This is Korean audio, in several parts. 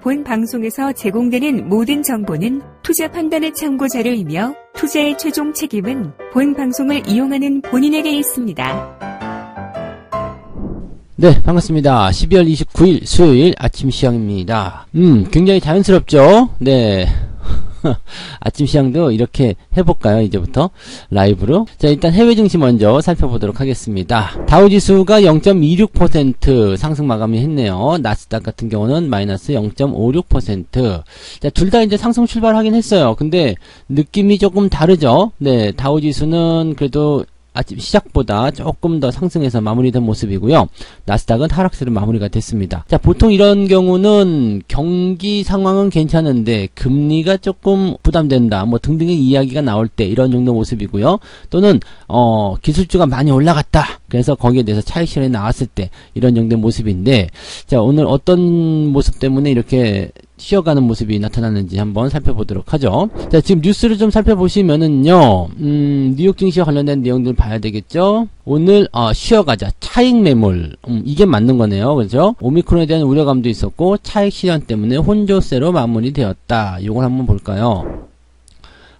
본 방송에서 제공되는 모든 정보는 투자 판단의 참고 자료이며 투자의 최종 책임은 본 방송을 이용하는 본인에게 있습니다. 네, 반갑습니다. 12월 29일 수요일 아침 시황입니다. 굉장히 자연스럽죠? 네. 아침 시황도 이렇게 해볼까요? 이제부터 라이브로. 자, 일단 해외 증시 먼저 살펴보도록 하겠습니다. 다우지수가 0.26% 상승 마감했네요. 나스닥 같은 경우는 마이너스 0.56%. 자, 둘 다 이제 상승 출발하긴 했어요. 근데 느낌이 조금 다르죠? 네, 다우지수는 그래도 아침 시작보다 조금 더 상승해서 마무리된 모습이고요. 나스닥은 하락세로 마무리가 됐습니다. 자, 보통 이런 경우는 경기 상황은 괜찮은데 금리가 조금 부담된다 뭐 등등의 이야기가 나올 때 이런 정도 모습이고요. 또는 기술주가 많이 올라갔다 그래서 거기에 대해서 차익 실현이 나왔을 때 이런 정도의 모습인데, 자, 오늘 어떤 모습 때문에 이렇게 쉬어가는 모습이 나타나는지 한번 살펴보도록 하죠. 자, 지금 뉴스를 좀 살펴보시면은요, 뉴욕 증시와 관련된 내용들을 봐야 되겠죠. 오늘 쉬어가자 차익 매물, 이게 맞는 거네요. 그렇죠? 오미크론에 대한 우려감도 있었고 차익 실현 때문에 혼조세로 마무리되었다. 이걸 한번 볼까요?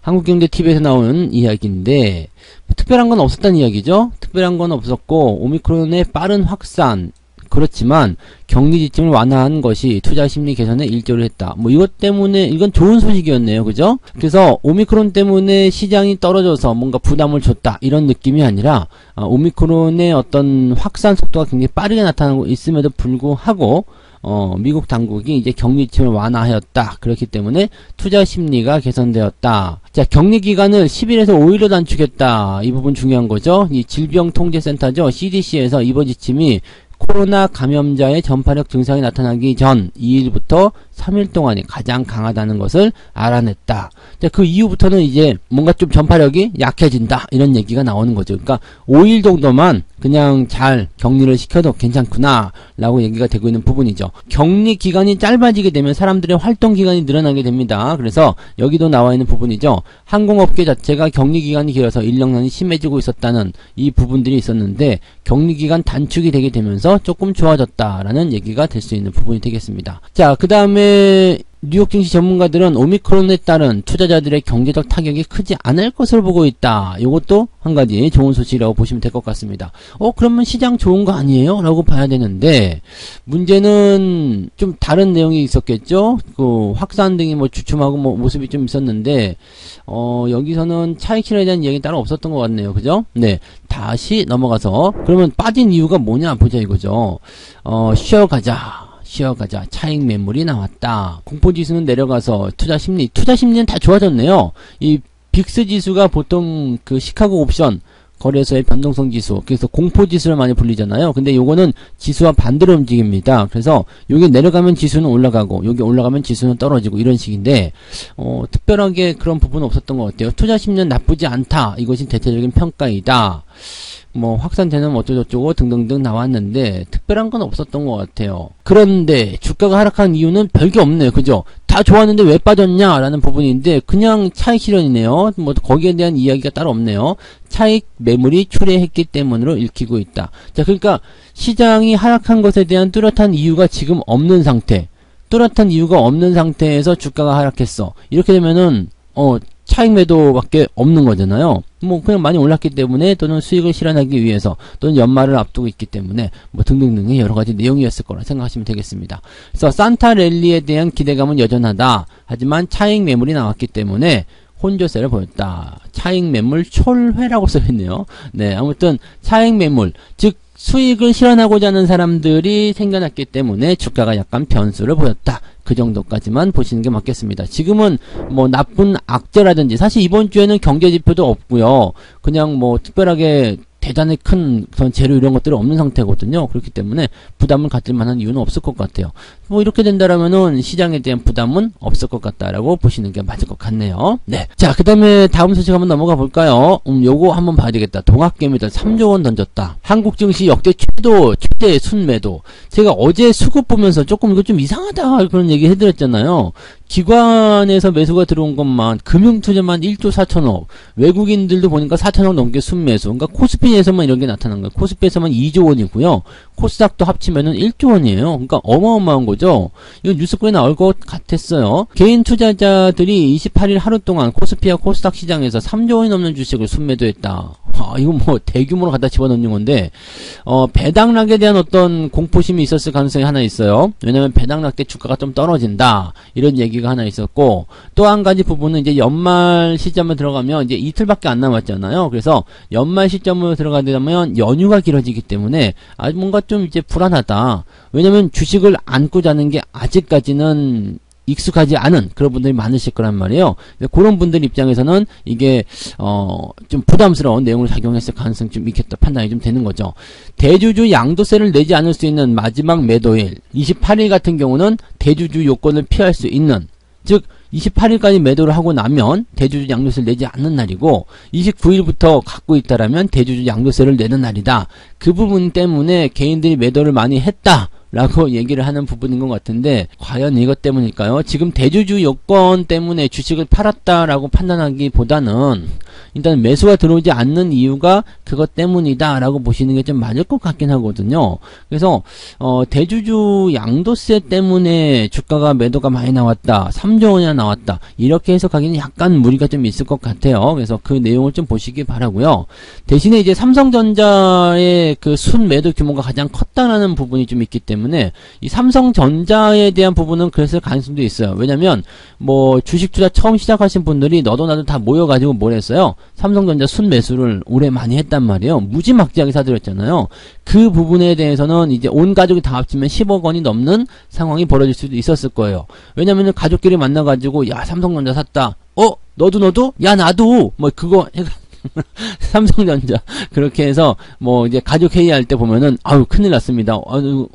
한국경제TV에서 나오는 이야기인데 특별한 건 없었다는 이야기죠. 특별한 건 없었고 오미크론의 빠른 확산, 그렇지만 격리 지침을 완화한 것이 투자 심리 개선에 일조를 했다. 뭐 이것 때문에 이건 좋은 소식이었네요. 그죠? 그래서 오미크론 때문에 시장이 떨어져서 뭔가 부담을 줬다 이런 느낌이 아니라 오미크론의 어떤 확산 속도가 굉장히 빠르게 나타나고 있음에도 불구하고 미국 당국이 이제 격리 지침을 완화하였다. 그렇기 때문에 투자 심리가 개선되었다. 자, 격리 기간을 10일에서 5일로 단축했다. 이 부분 중요한 거죠. 이 질병통제센터죠. CDC에서 이번 지침이 코로나 감염자의 전파력 증상이 나타나기 전 2일부터 3일 동안이 가장 강하다는 것을 알아냈다. 자, 그 이후부터는 이제 뭔가 좀 전파력이 약해진다 이런 얘기가 나오는 거죠. 그러니까 5일 정도만 그냥 잘 격리를 시켜도 괜찮구나 라고 얘기가 되고 있는 부분이죠. 격리 기간이 짧아지게 되면 사람들의 활동 기간이 늘어나게 됩니다. 그래서 여기도 나와 있는 부분이죠. 항공업계 자체가 격리 기간이 길어서 인력난이 심해지고 있었다는 이 부분들이 있었는데 격리 기간 단축이 되게 되면서 조금 좋아졌다라는 얘기가 될 수 있는 부분이 되겠습니다. 자, 그 다음에 뉴욕 증시 전문가들은 오미크론에 따른 투자자들의 경제적 타격이 크지 않을 것으로 보고 있다. 이것도 한 가지 좋은 소식이라고 보시면 될 것 같습니다. 그러면 시장 좋은 거 아니에요? 라고 봐야 되는데 문제는 좀 다른 내용이 있었겠죠. 그 확산 등이 뭐 주춤하고 뭐 모습이 좀 있었는데 여기서는 차익 실현에 대한 이야기 따로 없었던 것 같네요. 그죠? 네, 다시 넘어가서 그러면 빠진 이유가 뭐냐 보자 이거죠. 쉬어가자 차익 매물이 나왔다. 공포지수는 내려가서 투자심리는 다 좋아졌네요. 이 빅스 지수가 보통 그 시카고 옵션 거래소의 변동성 지수, 그래서 공포지수를 많이 불리잖아요. 근데 요거는 지수와 반대로 움직입니다. 그래서 요게 내려가면 지수는 올라가고 요게 올라가면 지수는 떨어지고 이런 식인데 특별하게 그런 부분은 없었던 것 같아요. 투자심리는 나쁘지 않다. 이것이 대체적인 평가이다. 뭐 확산되는 어쩌고저쩌고 등등등 나왔는데 특별한 건 없었던 것 같아요. 그런데 주가가 하락한 이유는 별게 없네요. 그죠? 다 좋았는데 왜 빠졌냐 라는 부분인데 그냥 차익 실현이네요. 뭐 거기에 대한 이야기가 따로 없네요. 차익 매물이 출회했기 때문으로 읽히고 있다. 자, 그러니까 시장이 하락한 것에 대한 뚜렷한 이유가 지금 없는 상태, 뚜렷한 이유가 없는 상태에서 주가가 하락했어. 이렇게 되면은 차익 매도밖에 없는 거잖아요. 뭐 그냥 많이 올랐기 때문에 또는 수익을 실현하기 위해서 또는 연말을 앞두고 있기 때문에 뭐 등등등의 여러가지 내용이었을 거라 생각하시면 되겠습니다. 그래서 산타 랠리에 대한 기대감은 여전하다. 하지만 차익 매물이 나왔기 때문에 혼조세를 보였다. 차익 매물 촐회라고 써있네요. 네, 아무튼 차익 매물, 즉 수익을 실현하고자 하는 사람들이 생겨났기 때문에 주가가 약간 변수를 보였다. 그 정도까지만 보시는 게 맞겠습니다. 지금은 뭐 나쁜 악재라든지 사실 이번 주에는 경제지표도 없고요. 그냥 뭐 특별하게 대단히 큰 그런 재료 이런 것들이 없는 상태거든요. 그렇기 때문에 부담을 갖을 만한 이유는 없을 것 같아요. 뭐 이렇게 된다라면은 시장에 대한 부담은 없을 것 같다라고 보시는 게 맞을 것 같네요. 네. 자, 그 다음에 다음 소식 한번 넘어가 볼까요? 요거 한번 봐야 되겠다. 동학개미들 3조 원 던졌다. 한국 증시 역대 최대 순매도. 제가 어제 수급 보면서 조금 이거 좀 이상하다 그런 얘기 해드렸잖아요. 기관에서 매수가 들어온 것만 금융투자만 1조 4천억, 외국인들도 보니까 4천억 넘게 순매수. 그러니까 코스피에서만 이런 게 나타난 거예요. 코스피에서만 2조 원이고요. 코스닥도 합치면은 1조 원이에요. 그러니까 어마어마한 거죠. 이거 뉴스거리에 나올 것 같았어요. 개인 투자자들이 28일 하루 동안 코스피와 코스닥 시장에서 3조 원이 넘는 주식을 순매도했다. 이거 뭐 대규모로 갖다 집어넣는 건데, 배당락에 대한 어떤 공포심이 있었을 가능성이 하나 있어요. 왜냐면 배당락 때 주가가 좀 떨어진다, 이런 얘기가 하나 있었고, 또 한 가지 부분은 이제 연말 시점에 들어가면 이제 이틀밖에 안 남았잖아요. 그래서 연말 시점으로 들어가게 되면 연휴가 길어지기 때문에 아주 뭔가 좀 이제 불안하다. 왜냐면 주식을 안고 자는 게 아직까지는 익숙하지 않은 그런 분들이 많으실 거란 말이에요. 그런 분들 입장에서는 이게 좀 부담스러운 내용을 작용했을 가능성이 좀 있겠다 판단이 좀 되는 거죠. 대주주 양도세를 내지 않을 수 있는 마지막 매도일 28일 같은 경우는 대주주 요건을 피할 수 있는, 즉 28일까지 매도를 하고 나면 대주주 양도세를 내지 않는 날이고, 29일부터 갖고 있다라면 대주주 양도세를 내는 날이다. 그 부분 때문에 개인들이 매도를 많이 했다 라고 얘기를 하는 부분인 것 같은데, 과연 이것 때문일까요? 지금 대주주 요건 때문에 주식을 팔았다라고 판단하기보다는 일단 매수가 들어오지 않는 이유가 그것 때문이다 라고 보시는 게 좀 맞을 것 같긴 하거든요. 그래서 대주주 양도세 때문에 주가가 매도가 많이 나왔다, 3조 원이나 나왔다, 이렇게 해석하기는 약간 무리가 좀 있을 것 같아요. 그래서 그 내용을 좀 보시기 바라고요. 대신에 이제 삼성전자의 그 순매도 규모가 가장 컸다라는 부분이 좀 있기 때문에 이 삼성전자에 대한 부분은 그랬을 가능성도 있어요. 왜냐면 뭐 주식 투자 처음 시작하신 분들이 너도 나도 다 모여가지고 뭘 했어요? 삼성전자 순매수를 올해 많이 했단 말이에요. 무지막지하게 사들였잖아요. 그 부분에 대해서는 이제 온 가족이 다 합치면 10억 원이 넘는 상황이 벌어질 수도 있었을 거예요. 왜냐면은 가족끼리 만나가지고 야 삼성전자 샀다, 너도 야 나도 뭐 그거 삼성전자 그렇게 해서 뭐 이제 가족 회의할 때 보면은 아유 큰일 났습니다.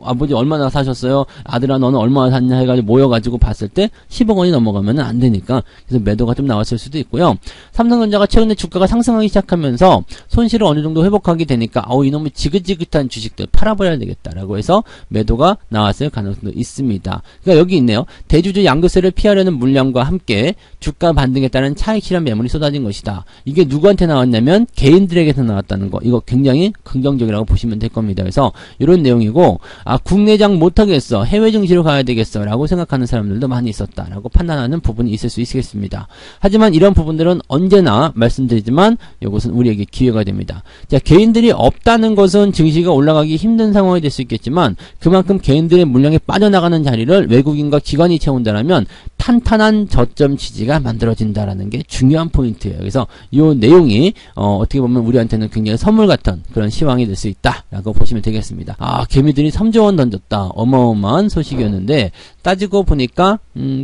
아버지 얼마나 사셨어요? 아들아 너는 얼마나 샀냐 해가지고 모여가지고 봤을 때 10억 원이 넘어가면은 안 되니까, 그래서 매도가 좀 나왔을 수도 있고요. 삼성전자가 최근에 주가가 상승하기 시작하면서 손실을 어느 정도 회복하게 되니까 이놈의 지긋지긋한 주식들 팔아버려야 되겠다라고 해서 매도가 나왔을 가능성도 있습니다. 그러니까 여기 있네요. 대주주 양도세를 피하려는 물량과 함께 주가 반등에 따른 차익 실현 매물이 쏟아진 것이다. 이게 누구한테 나왔냐면 개인들에게서 나왔다는 거. 이거 굉장히 긍정적이라고 보시면 될 겁니다. 그래서 이런 내용이고, 국내장 못하겠어, 해외 증시로 가야 되겠어 라고 생각하는 사람들도 많이 있었다 라고 판단하는 부분이 있을 수 있겠습니다. 하지만 이런 부분들은 언제나 말씀드리지만 이것은 우리에게 기회가 됩니다. 자, 개인들이 없다는 것은 증시가 올라가기 힘든 상황이 될 수 있겠지만 그만큼 개인들의 물량이 빠져나가는 자리를 외국인과 기관이 채운다라면 탄탄한 저점 지지가 만들어진다라는 게 중요한 포인트예요. 그래서 이 내용이 어떻게 보면 우리한테는 굉장히 선물 같은 그런 시황이 될 수 있다라고 보시면 되겠습니다. 개미들이 3조 원 던졌다. 어마어마한 소식이었는데 따지고 보니까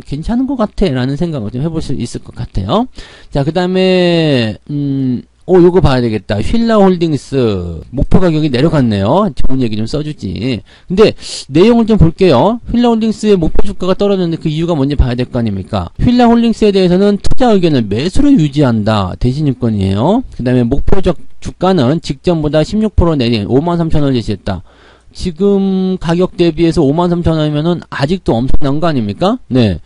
괜찮은 것 같아 라는 생각을 좀 해볼 수 있을 것 같아요. 자, 그 다음에 요거 봐야 되겠다. 휠라홀딩스 목표 가격이 내려갔네요. 좋은 얘기 좀 써주지. 근데 내용을 좀 볼게요. 휠라홀딩스의 목표 주가가 떨어졌는데 그 이유가 뭔지 봐야 될 거 아닙니까? 휠라홀딩스에 대해서는 투자 의견을 매수로 유지한다. 대신유권이에요. 그 다음에 목표적 주가는 직전보다 16% 내린 53,000원을 제시했다. 지금 가격 대비해서 53,000원이면은 아직도 엄청난 거 아닙니까? 네.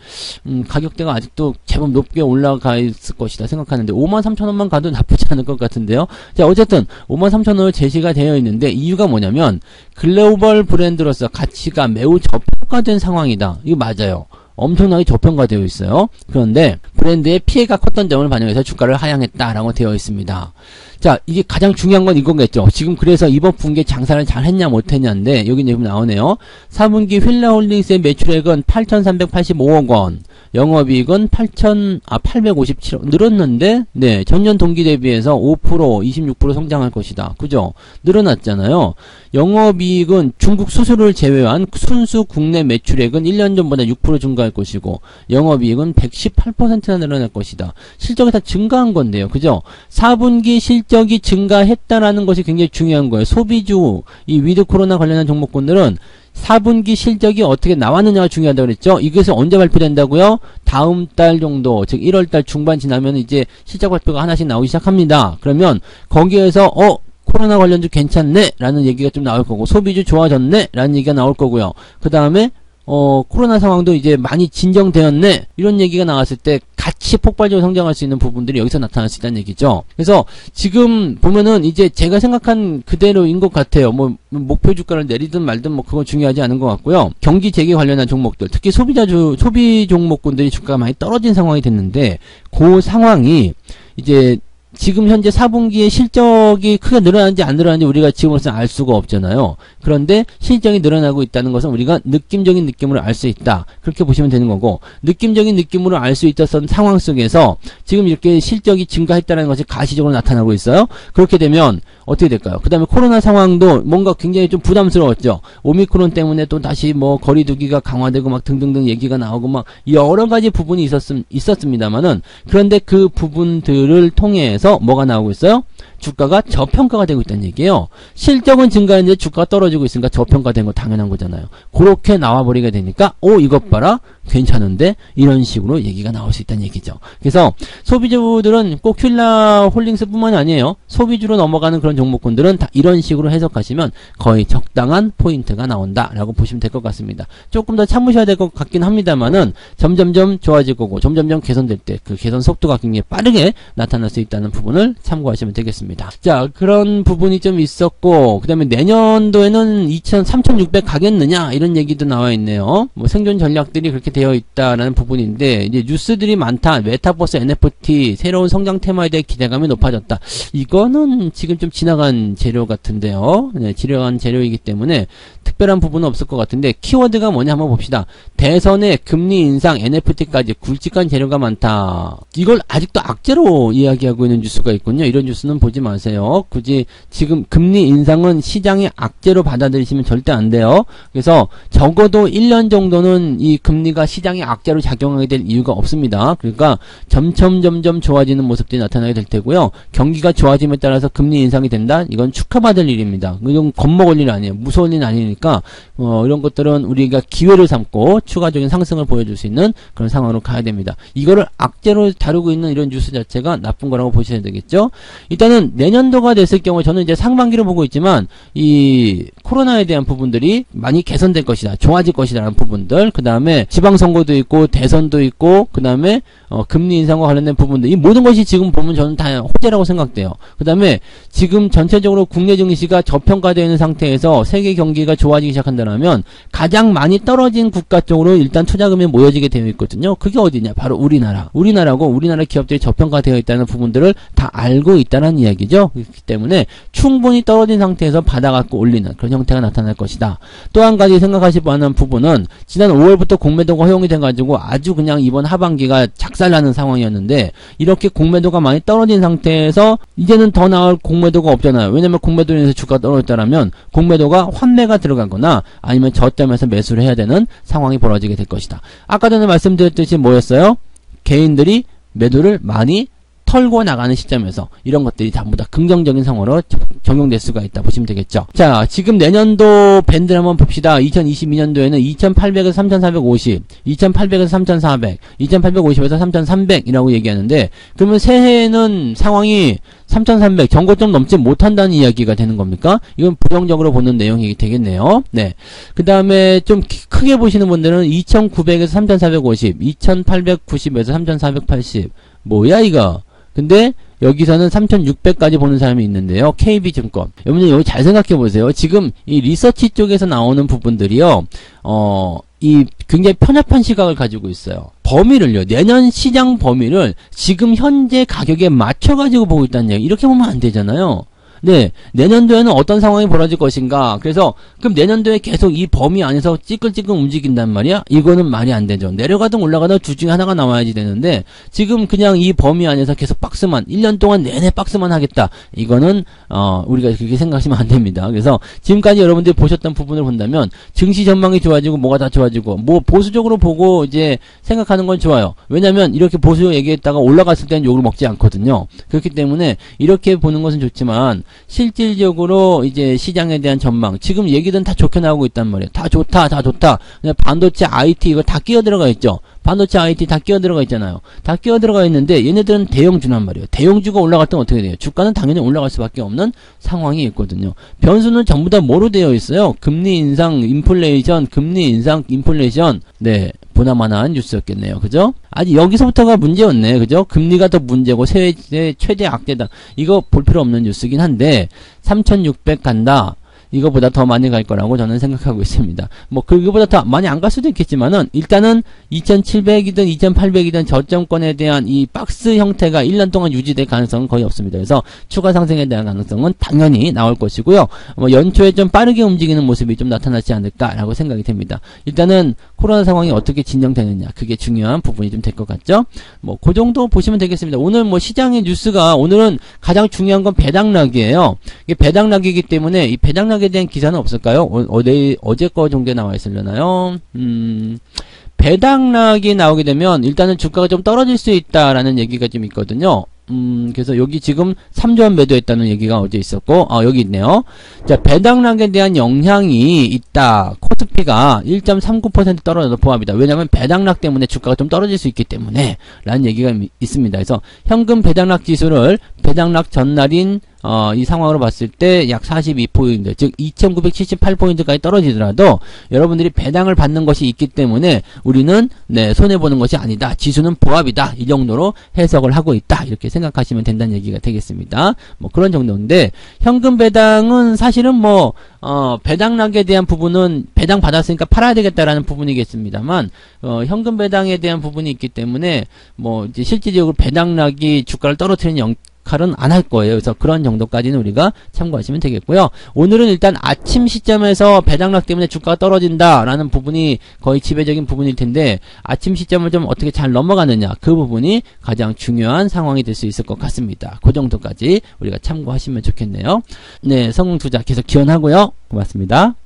가격대가 아직도 제법 높게 올라가 있을 것이다 생각하는데 53,000원만 가도 나쁘지 않을 것 같은데요. 자, 어쨌든 53,000원을 제시가 되어 있는데 이유가 뭐냐면 글로벌 브랜드로서 가치가 매우 저평가된 상황이다. 이거 맞아요. 엄청나게 저평가되어 있어요. 그런데 브랜드의 피해가 컸던 점을 반영해서 주가를 하향했다라고 되어 있습니다. 자, 이게 가장 중요한 건 이거겠죠. 지금 그래서 이번 분기에 장사를 잘 했냐 못했냐인데 여기 지금 나오네요. 4분기 휠라홀딩스의 매출액은 8,385억 원, 영업이익은 857억 늘었는데, 네, 전년 동기 대비해서 5%, 26% 성장할 것이다. 그죠? 늘어났잖아요. 영업이익은 중국 수수료를 제외한 순수 국내 매출액은 1년 전보다 6% 증가할 것이고, 영업이익은 118%나 늘어날 것이다. 실적이 다 증가한 건데요. 그죠? 4분기 실적이 증가했다라는 것이 굉장히 중요한 거예요. 소비주, 이 위드 코로나 관련한 종목군들은 4분기 실적이 어떻게 나왔느냐가 중요하다고 그랬죠. 이것이 언제 발표된다고요? 다음 달 정도, 즉 1월달 중반 지나면 이제 실적 발표가 하나씩 나오기 시작합니다. 그러면 거기에서 코로나 관련주 괜찮네 라는 얘기가 좀 나올 거고, 소비주 좋아졌네 라는 얘기가 나올 거고요. 그 다음에 코로나 상황도 이제 많이 진정되었네. 이런 얘기가 나왔을 때 같이 폭발적으로 성장할 수 있는 부분들이 여기서 나타날 수 있다는 얘기죠. 그래서 지금 보면은 이제 제가 생각한 그대로인 것 같아요. 뭐 목표 주가를 내리든 말든 뭐 그건 중요하지 않은 것 같고요. 경기 재개 관련한 종목들, 특히 소비 종목군들이 주가가 많이 떨어진 상황이 됐는데 그 상황이 이제 지금 현재 4분기에 실적이 크게 늘어나는지 안 늘어나는지 우리가 지금으로서 알 수가 없잖아요. 그런데 실적이 늘어나고 있다는 것은 우리가 느낌적인 느낌으로 알 수 있다. 그렇게 보시면 되는 거고, 느낌적인 느낌으로 알 수 있었던 상황 속에서 지금 이렇게 실적이 증가했다는 것이 가시적으로 나타나고 있어요. 그렇게 되면 어떻게 될까요? 그 다음에 코로나 상황도 뭔가 굉장히 좀 부담스러웠죠. 오미크론 때문에 또 다시 뭐 거리두기가 강화되고 막 등등등 얘기가 나오고 막 여러 가지 부분이 있었습니다만은, 그런데 그 부분들을 통해서 뭐가 나오고 있어요? 주가가 저평가가 되고 있다는 얘기예요. 실적은 증가했는데 주가가 떨어지고 있으니까 저평가된 거 당연한 거잖아요. 그렇게 나와버리게 되니까 이것 봐라, 괜찮은데, 이런 식으로 얘기가 나올 수 있다는 얘기죠. 그래서 소비주들은 꼭 큐일라 홀딩스뿐만이 아니에요. 소비주로 넘어가는 그런 종목군들은 다 이런 식으로 해석하시면 거의 적당한 포인트가 나온다라고 보시면 될 것 같습니다. 조금 더 참으셔야 될 것 같긴 합니다만은 점점점 좋아질 거고, 점점점 개선될 때 그 개선 속도가 굉장히 빠르게 나타날 수 있다는 부분을 참고하시면 되겠습니다. 자, 그런 부분이 좀 있었고, 그 다음에 내년도에는 3,600 가겠느냐, 이런 얘기도 나와 있네요. 뭐 생존 전략들이 그렇게 되어 있다라는 부분인데, 이제 뉴스들이 많다. 메타버스, NFT, 새로운 성장 테마에 대해 기대감이 높아졌다. 이거는 지금 좀 지나간 재료 같은데요. 네, 지나간 재료이기 때문에 특별한 부분은 없을 것 같은데, 키워드가 뭐냐 한번 봅시다. 대선에 금리 인상, NFT까지 굵직한 재료가 많다. 이걸 아직도 악재로 이야기하고 있는 뉴스가 있군요. 이런 뉴스는 보지 마세요. 굳이 지금 금리 인상은 시장의 악재로 받아들이시면 절대 안 돼요. 그래서 적어도 1년 정도는 이 금리가 시장의 악재로 작용하게 될 이유가 없습니다. 그러니까 점점 좋아지는 모습들이 나타나게 될 테고요. 경기가 좋아짐에 따라서 금리 인상이 된다? 이건 축하받을 일입니다. 이건 겁먹을 일 아니에요. 무서운 일 아니니까 이런 것들은 우리가 기회를 삼고 추가적인 상승을 보여줄 수 있는 그런 상황으로 가야 됩니다. 이거를 악재로 다루고 있는 이런 뉴스 자체가 나쁜 거라고 보셔야 되겠죠. 일단은 내년도가 됐을 경우에 저는 이제 상반기로 보고 있지만 이 코로나에 대한 부분들이 많이 개선될 것이다, 좋아질 것이다 라는 부분들, 그 다음에 지방선거도 있고 대선도 있고, 그 다음에 금리 인상과 관련된 부분들, 이 모든 것이 지금 보면 저는 다 호재라고 생각돼요. 그 다음에 지금 전체적으로 국내 증시가 저평가되어 있는 상태에서 세계 경기가 좋아지기 시작한다면 가장 많이 떨어진 국가 쪽으로 일단 투자금이 모여지게 되어 있거든요. 그게 어디냐? 바로 우리나라고, 우리나라 기업들이 저평가되어 있다는 부분들을 다 알고 있다는 이야기죠. 그렇기 때문에 충분히 떨어진 상태에서 받아갖고 올리는 그런 형태가 나타날 것이다. 또 한 가지 생각하실 만한 부분은 지난 5월부터 공매도가 허용이 돼가지고 아주 그냥 이번 하반기가 작살나는 상황이었는데, 이렇게 공매도가 많이 떨어진 상태에서 이제는 더 나을 공매도가 없잖아요. 왜냐면 공매도로 인해서 주가가 떨어졌다면 공매도가 환매가 들어가거나 아니면 저점에서 매수를 해야 되는 상황이 벌어지게 될 것이다. 아까 전에 말씀드렸듯이 뭐였어요? 개인들이 매도를 많이 털고 나가는 시점에서 이런 것들이 전부 다 긍정적인 상황으로 적용될 수가 있다 보시면 되겠죠. 자, 지금 내년도 밴드를 한번 봅시다. 2022년도에는 2800에서 3450, 2800에서 3400, 2850에서 3300이라고 얘기하는데, 그러면 새해에는 상황이 3300, 전고점 넘지 못한다는 이야기가 되는 겁니까? 이건 부정적으로 보는 내용이 되겠네요. 네. 그 다음에 좀 크게 보시는 분들은 2900에서 3450, 2890에서 3480. 뭐야 이거? 근데 여기서는 3600까지 보는 사람이 있는데요. KB증권. 여러분들 여기 잘 생각해 보세요. 지금 이 리서치 쪽에서 나오는 부분들이요. 이 굉장히 편협한 시각을 가지고 있어요. 범위를요. 내년 시장 범위를 지금 현재 가격에 맞춰가지고 보고 있다는 얘기. 이렇게 보면 안 되잖아요. 네, 내년도에는 어떤 상황이 벌어질 것인가. 그래서 그럼 내년도에 계속 이 범위 안에서 찌끌찌끌 움직인단 말이야? 이거는 말이 안 되죠. 내려가든 올라가든 둘 중에 하나가 나와야지 되는데, 지금 그냥 이 범위 안에서 계속 박스만 1년 동안 내내 박스만 하겠다. 이거는 우리가 그렇게 생각하시면 안 됩니다. 그래서 지금까지 여러분들이 보셨던 부분을 본다면 증시 전망이 좋아지고 뭐가 다 좋아지고, 뭐 보수적으로 보고 이제 생각하는 건 좋아요. 왜냐면 이렇게 보수 얘기했다가 올라갔을 때는 욕을 먹지 않거든요. 그렇기 때문에 이렇게 보는 것은 좋지만, 실질적으로 이제 시장에 대한 전망, 지금 얘기들은 다 좋게 나오고 있단 말이에요. 다 좋다, 다 좋다. 그냥 반도체, IT 이거 다 끼어 들어가 있죠. 반도체, IT 다 끼어 들어가 있잖아요. 다 끼어 들어가 있는데 얘네들은 대형주란 말이에요. 대형주가 올라갈 땐 어떻게 돼요? 주가는 당연히 올라갈 수밖에 없는 상황이 있거든요. 변수는 전부 다 뭐로 되어 있어요? 금리 인상, 인플레이션, 금리 인상, 인플레이션. 네. 보나마나한 뉴스였겠네요. 그죠? 아직 여기서부터가 문제였네. 그죠? 금리가 더 문제고 세계 최대 악재다. 이거 볼 필요 없는 뉴스긴 한데 3,600 간다. 이거보다 더 많이 갈 거라고 저는 생각하고 있습니다. 뭐 그거보다 더 많이 안 갈 수도 있겠지만은 일단은 2,700이든 2,800이든 저점권에 대한 이 박스 형태가 1년 동안 유지될 가능성은 거의 없습니다. 그래서 추가 상승에 대한 가능성은 당연히 나올 것이고요. 뭐 연초에 좀 빠르게 움직이는 모습이 좀 나타나지 않을까라고 생각이 됩니다. 일단은 코로나 상황이 어떻게 진정되느냐, 그게 중요한 부분이 좀 될 것 같죠? 뭐 그 정도 보시면 되겠습니다. 오늘 뭐 시장의 뉴스가, 오늘은 가장 중요한 건 배당락이에요. 이게 배당락이기 때문에 이 배당락에 대한 기사는 없을까요? 어제 거 정도에 나와 있으려나요? 배당락이 나오게 되면 일단은 주가가 좀 떨어질 수 있다라는 얘기가 좀 있거든요. 그래서 여기 지금 3조원 매도했다는 얘기가 어제 있었고, 여기 있네요. 자, 배당락에 대한 영향이 있다. 코스피가 1.39% 떨어져도 포함이다. 왜냐면 배당락 때문에 주가가 좀 떨어질 수 있기 때문에 라는 얘기가 있습니다. 그래서 현금 배당락 지수를 배당락 전날인 이 상황으로 봤을 때 약 42포인트, 즉 2978포인트까지 떨어지더라도 여러분들이 배당을 받는 것이 있기 때문에 우리는 손해보는 것이 아니다. 지수는 보합이다. 이 정도로 해석을 하고 있다. 이렇게 생각하시면 된다는 얘기가 되겠습니다. 뭐 그런 정도인데, 현금 배당은 사실은 뭐 배당락에 대한 부분은 배당 받았으니까 팔아야 되겠다라는 부분이겠습니다만, 현금 배당에 대한 부분이 있기 때문에 뭐 이제 실질적으로 배당락이 주가를 떨어뜨리는 역할은 안 할 거예요. 그래서 그런 정도까지는 우리가 참고하시면 되겠고요. 오늘은 일단 아침 시점에서 배당락 때문에 주가가 떨어진다라는 부분이 거의 지배적인 부분일 텐데, 아침 시점을 좀 어떻게 잘 넘어가느냐, 그 부분이 가장 중요한 상황이 될 수 있을 것 같습니다. 그 정도까지 우리가 참고하시면 좋겠네요. 네, 성공투자 계속 기원하고요. 고맙습니다.